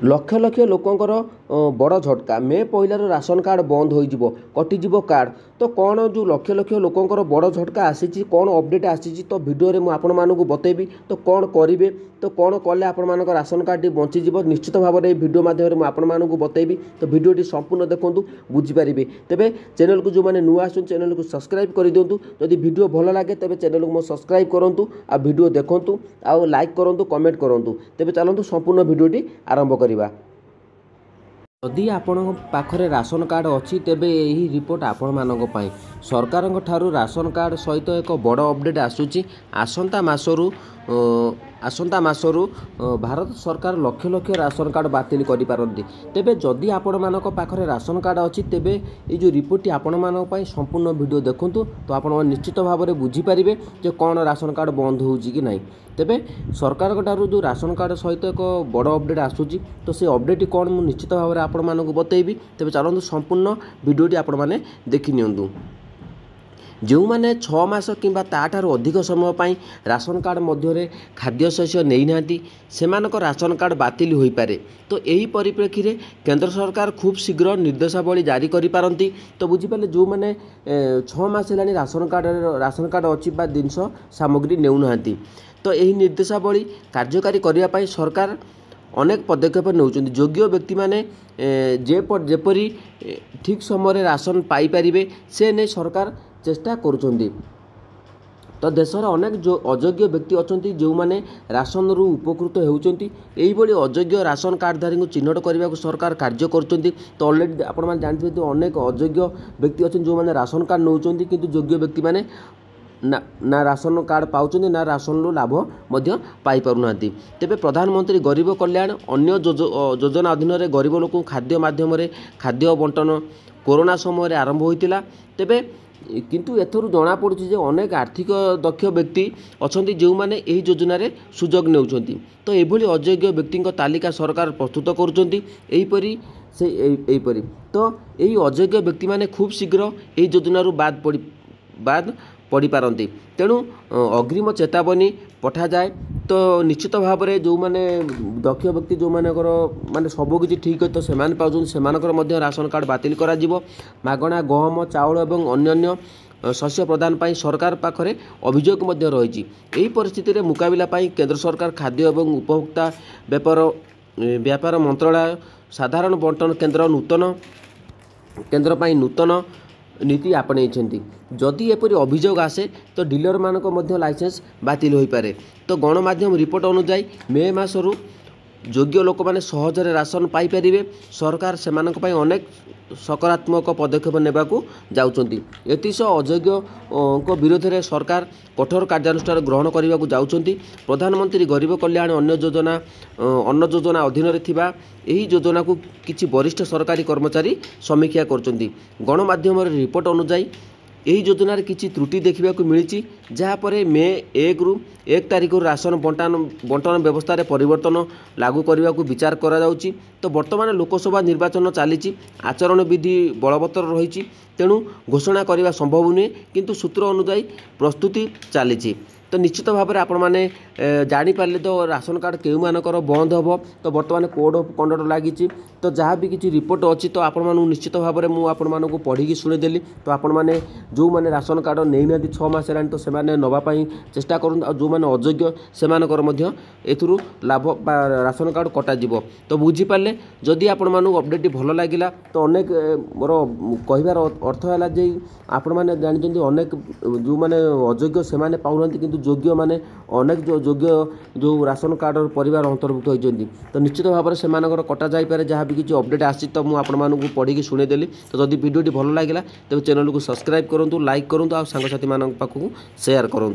लक्ष लक्ष लोकंर बड़ झटका मे पहलार राशन कार्ड बंद हो कटिज कार्ड तो कौन जो लक्ष लक्ष लोकंर बड़ झटका आसी कौन अपडेट आसी तो भिडियो मुझे आपण मानक बतेबी तो कौन करेंगे तो कौन कले आपण राशन कार्ड बंचीज निश्चित भाव में भिडियो मध्यम आपण मानक बतेबी तो भिडियोटी संपूर्ण देखूँ बुझीपारे तेरे चैनल को जो मैंने नुआ आस चैनल को सब्सक्राइब कर दिंतु जदि भिडियो भल लगे तेरे चैनल को सब्सक्राइब करूँ आ भिडियो देखूँ आउ लाइक करूँ कमेंट करूँ तेरे चलतु संपूर्ण भिडियोटी आरंभ करवा। जदि आपण पाखरे राशन कार्ड अच्छी तेबे यही रिपोर्ट आपण मानक पई सरकार ठारू राशन कार्ड सहित एक बड़ अपडेट आसूची आसंता मासरू भारत सरकार लक्ष लक्ष राशन कार्ड बातिल करि पारंती तेबे जदि आपण मानक पाखरे राशन कार्ड अच्छी तेबे ये जो रिपोर्ट आपण मानक पई संपूर्ण वीडियो देखंतु तो आपण निश्चित भाव में बुझी पारिबे जे कौन राशन कार्ड बंद होउची कि नहीं। तेबे सरकार ठारू जो राशन कार्ड सहित एक बड़ अपडेट आसूची तो से अपडेट कौन मु निश्चित भाव में आपण मानक बतेबी तेबे चलतु संपूर्ण वीडियोटी आपण माने देखि नियंतु। जो मैंने 6 मास किंबा ताठार अधिक समय पर राशन कार्ड मध्य खाद्य शस्य नहीं नांती सेमानक राशन कार्ड बातिल हो पारे तो यही परिप्रेक्षी में केंद्र सरकार खूब शीघ्र निर्देशावली जारी करि पारंती तो बुझीपारे जो मैंने 6 मास है राशन कार्ड अच्छी जिनस सामग्री नेउ नांती तो यही निर्देशावली कार्यकारी करने सरकार अनेक पदक्षेप नौचंती योग्य व्यक्ति माने जेपरी ठीक समय राशन पाई पारिबे से नहीं सरकार चेष्टा करुछंती। तो देशर अनेक जो अयोग्य व्यक्ति अच्छा जो मैंने राशन रु उपकृत होती यही अयोग्य राशन कार्डधारी को चिन्हट करने को सरकार कार्य करुँच तो अलरेडी आपने जानते तो अनेक अयोग्य व्यक्ति अच्छा जो मैंने राशन कार्ड नौ कि योग्य व्यक्ति मैंने ना राशन कार्ड पाँच ना राशन रु लाभ पाई पारना तेरे प्रधानमंत्री गरीब कल्याण अन्य योजना अधीन गरीब लोक खाद्य माध्यम खाद्य बंटन कोरोना समय आरंभ होता तेरे किंतु एथरू जना पड़ुछि जे अनेक आर्थिक दक्ष व्यक्ति अच्छा जो मैंने यही योजन सुजोग नेउछंती तो यही अयोग्य व्यक्ति तालिका सरकार प्रस्तुत करुँचपरी से यहीपरी तो यही अयोग्य व्यक्ति माने खूब शीघ्र यही योजन बाद पड़ी पारती तेणु अग्रिम चेतावनी पठा जाए तो निश्चित भाव में जो मैंने दक्ष व्यक्ति जो मानकर माने सबकि ठीक है तो सेमान पाउछन सेमानकर मध्य राशन कार्ड बातिल करा जिवो मागणा गहम चाउल एवं अन्य शस्य प्रदान पाई सरकार पाखरे अभियोग मध्य रही यही परिस्थिति रे मुकाबिला पाई केंद्र सरकार खाद्य एवं उपभोक्ता व्यापार मंत्रालय साधारण बंटन केन्द्र पाई नूतन नीति आपणे जदि एपरी अभियोग आसे तो डीलर मानक मध्य लाइसेंस बातिल हो पारे तो गणमाध्यम रिपोर्ट अनुसार मे मासरू योग्य लोक मैंने सहजरे राशन पाई परिबे सरकार सेमानक पई अनेक सकारात्मक पदक्षेप नेबाकू जाउचंती एतिश अयोग्य को विरोध में सरकार कठोर कार्यानुष्ठान ग्रहण करने को जाउचंती। प्रधानमंत्री गरीब कल्याण अन्न योजना अधीन थिबा यही योजना को किछि वरिष्ठ सरकारी कर्मचारी समीक्षा करचंती गणमाध्यम रिपोर्ट अनुसार यही योजनार किछि त्रुटि देखा मिली जहाँपर मे 1 तारिख राशन बंटन व्यवस्था परिवर्तन लागू करने को विचार करा जाउची तो वर्तमान लोकसभा निर्वाचन चली आचरण विधि बलवत्तर रही तेणु घोषणा करने संभव नुहे किंतु सूत्र अनुसार प्रस्तुति चली तो निश्चित भाव में आपण मैंने जापारे तो राशन कार्ड केउ मानकर बंद हम तो बर्तमान कोड ऑफ कंडक्ट लगी तो जहाँ भी किसी रिपोर्ट अच्छी तो आपण मानू निश्चित भाव में मुझे पढ़ी शुणेदेली तो आपण मैंने जो मैंने राशन कार्ड नहीं ना 6 मास है तो से नापी चेष्टा करूँ जो मैंने अयोग्य से लाभ राशन कार्ड कटाଯିव तो बुझीपारे जदि आपण मानू अपडेट भल लगे तो अनेक मोर कहबार अर्थ है आपण मैंने जानते अनेक जो मैंने अयोग्य से पाऊना किंतु योग्य माने अनेक योग्य जो राशन कार्ड परिवार अंतर्भुक्त होती तो निश्चित भाव में से कटा जापे जहाँ भी किसी अपडेट आसी तो मुझे पढ़ी शुणेदेली तो जदि वीडियोटी भल लगे तेज चैनल को सब्सक्राइब करूँ लाइक करूँ और सांगसाथी पाखक शेयर करूँ।